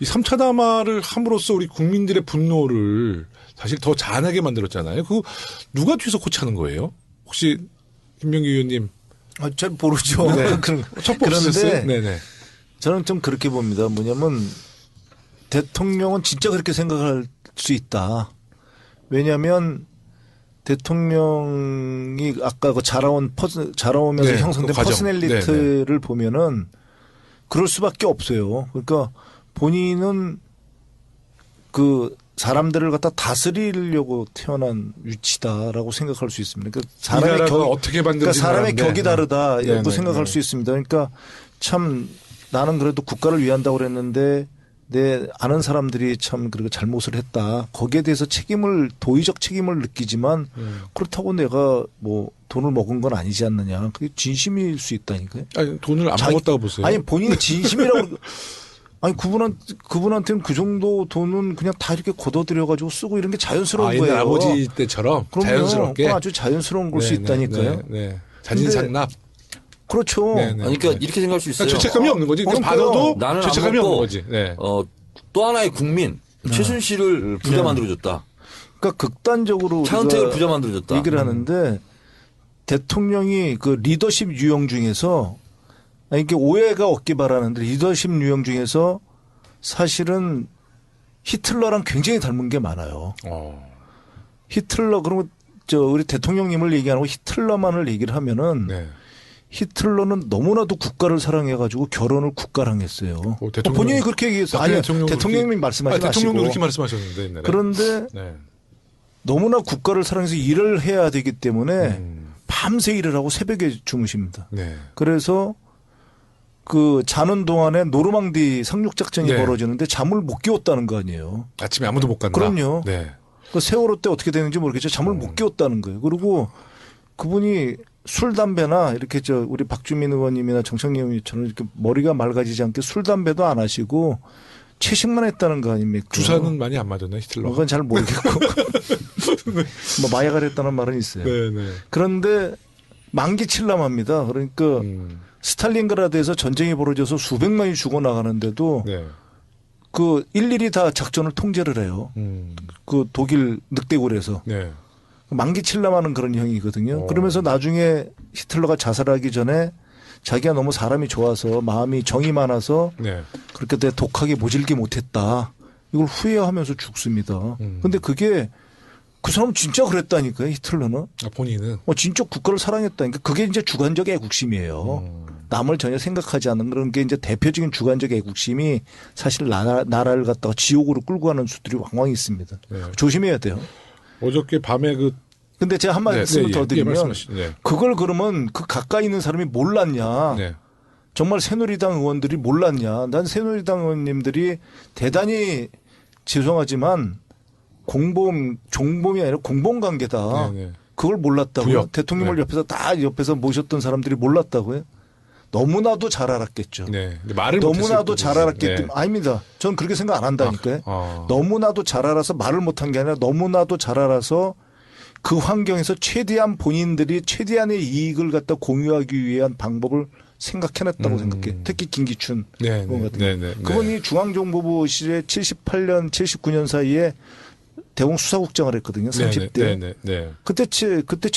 이 3차 담화를 함으로써 우리 국민들의 분노를 사실 더 잔하게 만들었잖아요. 그거 누가 뒤에서 코치하는 거예요? 혹시 김명기 의원님? 잘 모르죠. 네. 그런데 네네. 저는 좀 그렇게 봅니다. 뭐냐면 대통령은 진짜 그렇게 생각할 수 있다. 왜냐하면 대통령이 아까 그 자라오면서 형성된 그 퍼스널리티를 보면은 그럴 수밖에 없어요. 그러니까 본인은 그 사람들을 갖다 다스리려고 태어난 위치다라고 생각할 수 있습니다. 그러니까 사람의 어떻게 그러니까 사람의 격이 다르다고 생각할 네. 수 있습니다. 그러니까 참 나는 그래도 국가를 위한다고 그랬는데 내 아는 사람들이 참 그렇게 잘못을 했다. 거기에 대해서 도의적 책임을 느끼지만 그렇다고 내가 뭐 돈을 먹은 건 아니지 않느냐. 그게 진심일 수 있다니까요. 아니, 돈을 안 먹었다고 보세요. 아니 본인이 진심이라고. 아니 그분한테는 그 정도 돈은 그냥 다 이렇게 걷어들여 가지고 쓰고 이런 게 자연스러운 거예요. 아버지 때처럼 그럼요. 자연스럽게. 아주 자연스러운 걸 수 있다니까요. 네. 자진상납. 그렇죠. 네네. 그러니까 이렇게 생각할 수 있어요. 죄책감이 없는 거지. 그냥 받아도 나는 죄책감이 없는 거지. 네. 또 하나의 국민 최순실을 부자 만들어줬다. 그러니까 극단적으로 차은택을 부자 만들어줬다. 얘기를 하는데 대통령이 그 리더십 유형 중에서 이게 오해가 없기 바라는데 리더십 유형 중에서 사실은 히틀러랑 굉장히 닮은 게 많아요. 히틀러 그러면 우리 대통령님을 얘기 안 하고 히틀러만을 얘기를 하면은 네. 히틀러는 너무나도 국가를 사랑해가지고 결혼을 국가랑 했어요. 본인이 그렇게 얘기했어요. 아니 대통령님이 말씀하지 마시고. 대통령도 그렇게 말씀하셨는데 옛날에. 그런데 네. 너무나 국가를 사랑해서 일을 해야 되기 때문에 밤새 일을 하고 새벽에 주무십니다. 네. 그래서 그 자는 동안에 노르망디 상륙작전이 네. 벌어지는데 잠을 못 깨웠다는 거 아니에요. 아침에 아무도 못 간다. 그럼요. 네. 그 세월호 때 어떻게 되는지 모르겠죠. 잠을 못 깨웠다는 거예요. 그리고 그분이 술, 담배나 이렇게 우리 박주민 의원님이나 정청래 의원님처럼 이렇게 머리가 맑아지지 않게 술, 담배도 안 하시고 채식만 했다는 거 아닙니까? 주사는 많이 안 맞았나요, 히틀러? 그건 잘 모르겠고. 뭐 마약을 했다는 말은 있어요. 네네. 그런데 만기 칠람합니다. 그러니까 스탈린그라드에서 전쟁이 벌어져서 수백만이 죽어나가는데도 네. 그 일일이 다 작전을 통제를 해요. 그 독일 늑대굴에서. 네. 만기 칠람하는 그런 형이거든요. 그러면서 나중에 히틀러가 자살하기 전에 자기가 너무 사람이 좋아서 마음이 정이 많아서 네. 그렇게 내 독하게 모질게 못했다. 이걸 후회하면서 죽습니다. 근데 그게 그 사람은 진짜 그랬다니까요. 히틀러는. 본인은. 진짜 국가를 사랑했다니까. 그게 이제 주관적 애국심이에요. 남을 전혀 생각하지 않는 그런 게 이제 대표적인 주관적 애국심이 사실 나라를 갖다가 지옥으로 끌고 가는 수들이 왕왕 있습니다. 네. 조심해야 돼요. 어저께 밤에 근데 제가 한 말씀을 더 드리면 네. 그걸 그러면 그 가까이 있는 사람이 몰랐냐. 네. 정말 새누리당 의원들이 몰랐냐. 난 새누리당 의원님들이 대단히 죄송하지만 종범이 아니라 공범관계다. 네네. 그걸 몰랐다고요. 부역. 대통령을 네. 옆에서 모셨던 사람들이 몰랐다고요. 너무나도 잘 알았겠죠. 네. 말을 너무나도 잘 알았기 네. 때문에 아닙니다. 저는 그렇게 생각 안 한다니까요. 너무나도 잘 알아서 말을 못한 게 아니라 너무나도 잘 알아서 그 환경에서 최대한 본인들이 최대한의 이익을 갖다 공유하기 위한 방법을 생각해냈다고 생각해요. 특히 김기춘 의원 같은 경우. 그분이 중앙정보부 시절에 78년, 79년 사이에 대공 수사국장을 했거든요. 30대. 그때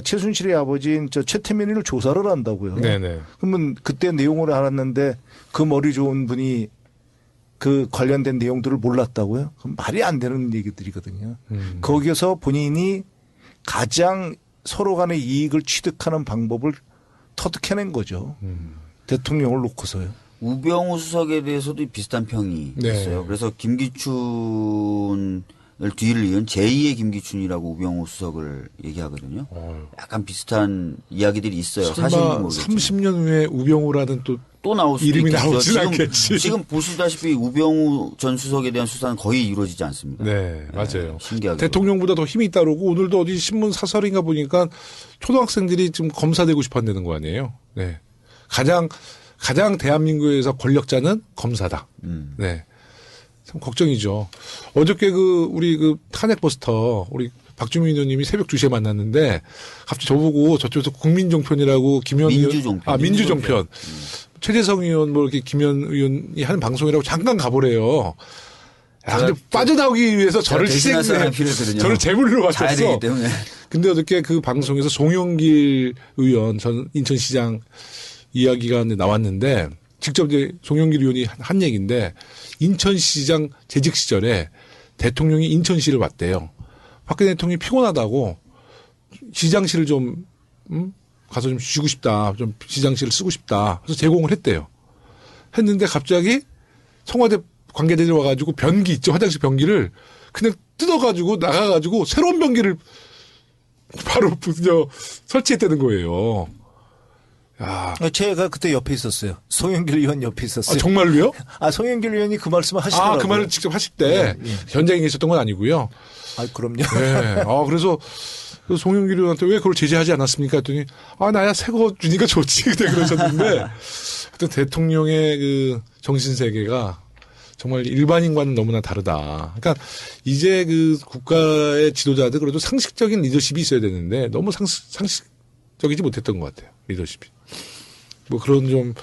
최순실의 아버지인 최태민을 조사를 한다고요. 네네. 그러면 그때 내용을 알았는데 그 머리 좋은 분이 그 관련된 내용들을 몰랐다고요? 그럼 말이 안 되는 얘기들이거든요. 거기에서 본인이 가장 서로 간의 이익을 취득하는 방법을 터득해낸 거죠. 대통령을 놓고서요. 우병우 수석에 대해서도 비슷한 평이 있어요. 그래서 김기춘을 뒤를 이은 제2의 김기춘이라고 우병우 수석을 얘기하거든요. 약간 비슷한 이야기들이 있어요. 사실인지 모르겠지만. 30년 후에 우병우라는 또 나올 수도 이름이 있겠죠. 나오진 않겠지. 지금 보시다시피 우병우 전 수석에 대한 수사는 거의 이루어지지 않습니다. 네, 맞아요. 신기하게. 대통령보다 더 힘이 따르고 오늘도 어디 신문 사설인가 보니까 초등학생들이 지금 검사되고 싶어 한다는 거 아니에요. 네. 가장 대한민국에서 권력자는 검사다. 네. 참 걱정이죠. 어저께 우리 탄핵 버스터 우리 박주민 의원님이 새벽 2시에 만났는데 갑자기 저보고 저쪽에서 국민종편이라고 김현희 민주종편. 민주종편. 최재성 의원 뭐 이렇게 김현 의원이 하는 방송이라고 잠깐 가보래요. 야, 근데 빠져나오기 위해서 저를 저를 제물로 맞췄어. 근데 어저께 그 방송에서 송영길 의원 전 인천시장 이야기가 나왔는데 직접 이제 송영길 의원이 한 얘기인데 인천시장 재직 시절에 대통령이 인천시를 왔대요. 박근혜 대통령이 피곤하다고 시장실을 좀 가서 좀 쉬고 싶다. 좀 시장실을 쓰고 싶다. 그래서 제공을 했대요. 했는데 갑자기 청와대 관계자들이 와가지고 변기 있죠. 화장실 변기를 그냥 뜯어가지고 나가가지고 새로운 변기를 바로 설치했다는 거예요. 야. 제가 그때 옆에 있었어요. 송영길 의원 옆에 있었어요. 아, 정말로요? 송영길 의원이 그 말씀을 하시더라고요. 아, 그 말을 직접 하실 때 현장에 계셨던 건 아니고요. 아, 그럼요. 네. 그래서 송영길 의원한테 왜 그걸 제재하지 않았습니까? 했더니 나야 새 거 주니까 좋지. 그때 그러셨는데 하여튼 대통령의 그 정신세계가 정말 일반인과는 너무나 다르다. 그러니까 이제 그 국가의 지도자들 그래도 상식적인 리더십이 있어야 되는데 너무 상식적이지 못했던 것 같아요. 리더십이. 뭐 그런 좀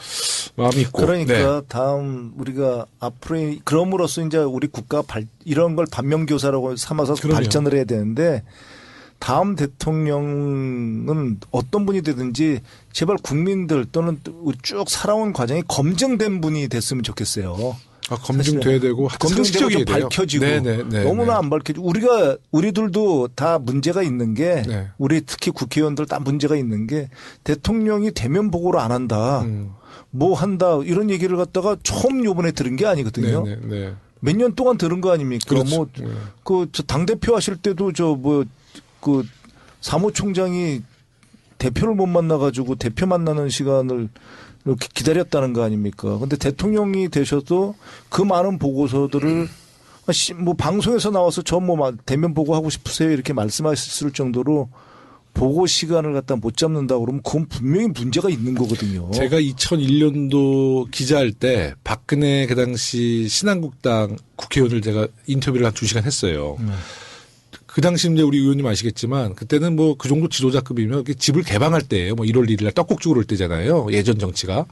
마음이 있고. 그러니까 다음 우리가 앞으로 그럼으로써 이제 우리 국가 이런 걸 반면교사라고 삼아서 그럼요. 발전을 해야 되는데 다음 대통령은 어떤 분이 되든지 제발 국민들 또는 쭉 살아온 과정이 검증된 분이 됐으면 좋겠어요. 검증돼야 되고 검증되고 좀 밝혀지고 너무나 안 밝혀지고 우리들도 다 문제가 있는 게 우리 특히 국회의원들 다 문제가 있는 게 대통령이 대면 보고를 안 한다. 뭐 한다 이런 얘기를 갖다가 처음 요번에 들은 게 아니거든요. 몇 년 동안 들은 거 아닙니까? 그렇죠. 뭐 저 당대표 하실 때도 그 사무총장이 대표를 못 만나가지고 대표 만나는 시간을 이렇게 기다렸다는 거 아닙니까? 근데 대통령이 되셔도 그 많은 보고서들을 뭐 방송에서 나와서 저 뭐 대면 보고하고 싶으세요 이렇게 말씀하셨을 정도로 보고 시간을 갖다 못 잡는다 그러면 그건 분명히 문제가 있는 거거든요. 제가 2001년도 기자할 때 박근혜 그 당시 신한국당 국회의원을 제가 인터뷰를 한 2시간 했어요. 그 당시 이제 우리 의원님 아시겠지만 그때는 뭐 그 정도 지도자급이면 집을 개방할 때예요. 뭐 1월 1일 날 떡국 주고 그럴 때잖아요. 예전 정치가.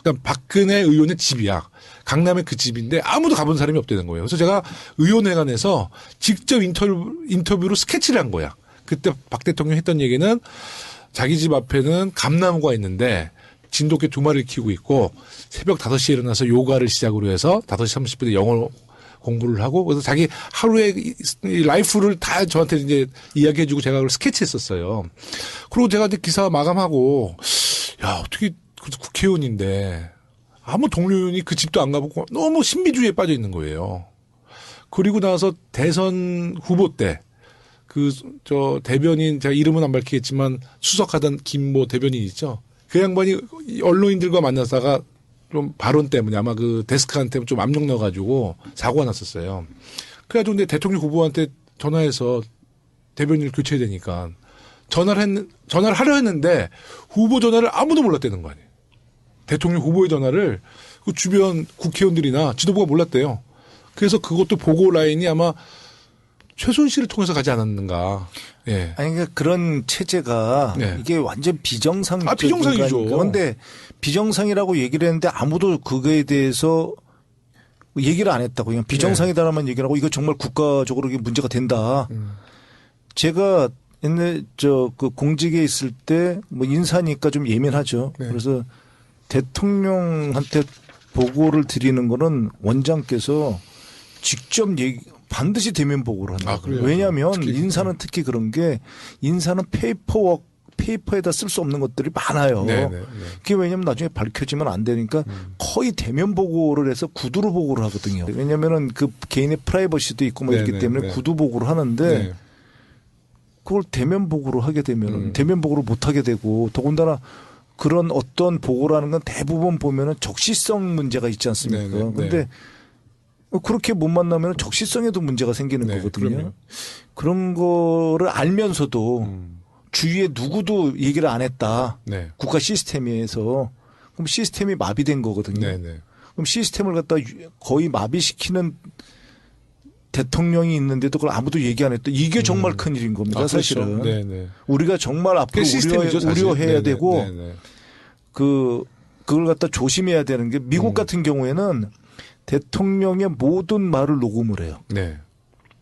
그러니까 박근혜 의원의 집이야. 강남에 그 집인데 아무도 가본 사람이 없다는 거예요. 그래서 제가 의원회관에서 직접 인터뷰로 스케치를 한 거야. 그때 박 대통령이 했던 얘기는 자기 집 앞에는 감나무가 있는데 진돗개 2마리를 키우고 있고 새벽 5시에 일어나서 요가를 시작으로 해서 5시 30분에 영어 공부를 하고 그래서 자기 하루의 라이프를 다 저한테 이제 이야기해 주고 제가 그걸 스케치했었어요. 그리고 제가 이제 기사 마감하고 야, 어떻게 국회의원인데 아무 동료 의원이 그 집도 안 가보고 너무 신비주의에 빠져 있는 거예요. 그리고 나서 대선 후보 때 저 대변인 제가 이름은 안 밝히겠지만 수석하던 김모 대변인 있죠. 그 양반이 언론인들과 만나다가 좀 발언 때문에 아마 그 데스크한테 좀 압력 넣어가지고 사고가 났었어요. 그래가지고 근데 대통령 후보한테 전화해서 대변인을 교체해야 되니까 전화를 하려 했는데 후보 전화를 아무도 몰랐다는 거 아니에요. 대통령 후보의 전화를 그 주변 국회의원들이나 지도부가 몰랐대요. 그래서 그것도 보고 라인이 아마 최순실을 통해서 가지 않았는가. 예. 아니, 그러니까 그런 체제가 이게 완전 비정상적인 비정상이죠. 그런데 비정상이라고 얘기를 했는데 아무도 그거에 대해서 얘기를 안 했다고 그냥 비정상이다라만 얘기를 하고 이거 정말 국가적으로 이게 문제가 된다. 제가 옛날 그 공직에 있을 때 뭐 인사니까 좀 예민하죠. 그래서 대통령한테 보고를 드리는 거는 원장께서 직접 반드시 대면 보고를 한다. 왜냐하면 인사는 특히 그런 게 인사는 페이퍼에다 쓸 수 없는 것들이 많아요. 그게 왜냐하면 나중에 밝혀지면 안 되니까 거의 대면 보고를 해서 구두로 보고를 하거든요. 왜냐하면은 그 개인의 프라이버시도 있고 뭐 있기 때문에 구두 보고를 하는데 그걸 대면 보고로 하게 되면 대면 보고를 못 하게 되고 더군다나 그런 어떤 보고라는 건 대부분 보면은 적시성 문제가 있지 않습니까? 그런데 그렇게 못 만나면 적시성에도 문제가 생기는 거거든요. 그럼요. 그런 거를 알면서도 주위에 누구도 얘기를 안 했다. 국가 시스템에서. 그럼 시스템이 마비된 거거든요. 그럼 시스템을 갖다 거의 마비시키는 대통령이 있는데도 그걸 아무도 얘기 안 했다. 이게 정말 큰 일인 겁니다. 사실은. 그렇죠. 우리가 정말 앞으로 우려해야 되고 그걸 갖다 조심해야 되는 게 미국 같은 경우에는 대통령의 모든 말을 녹음을 해요. 네.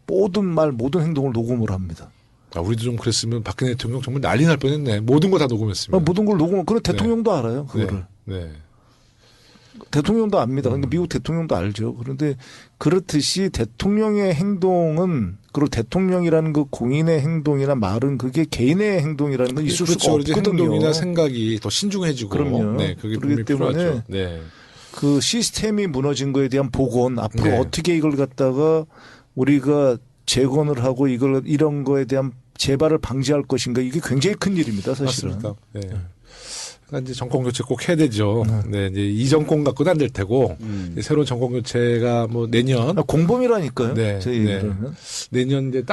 모든 말, 모든 행동을 녹음을 합니다. 아, 우리도 좀 그랬으면 박근혜 대통령 정말 난리 날 뻔했네. 모든 거 다 녹음했으면. 모든 걸 녹음을. 그래 대통령도 알아요. 그거를. 네. 대통령도 압니다. 그러니까 미국 대통령도 알죠. 그런데 그렇듯이 대통령의 행동은 그리고 대통령이라는 그 공인의 행동이나 말은 그게 개인의 행동이라는 건 있을 수가 없거든요. 행동이나 생각이 더 신중해지고. 그럼요. 네, 그게 그렇기 때문에 필요하죠. 네. 그 시스템이 무너진 거에 대한 복원 앞으로 네. 어떻게 이걸 갖다가 우리가 재건을 하고 이런 거에 대한 재발을 방지할 것인가 이게 굉장히 큰 일입니다. 사실은. 맞습니다. 네. 그러니까 이제 정권 교체 꼭 해야 되죠. 네, 이제 이 정권 갖고는 안 될 테고 이제 새로운 정권 교체가 뭐 내년 공범이라니까요. 네, 제 얘기로는 내년 이제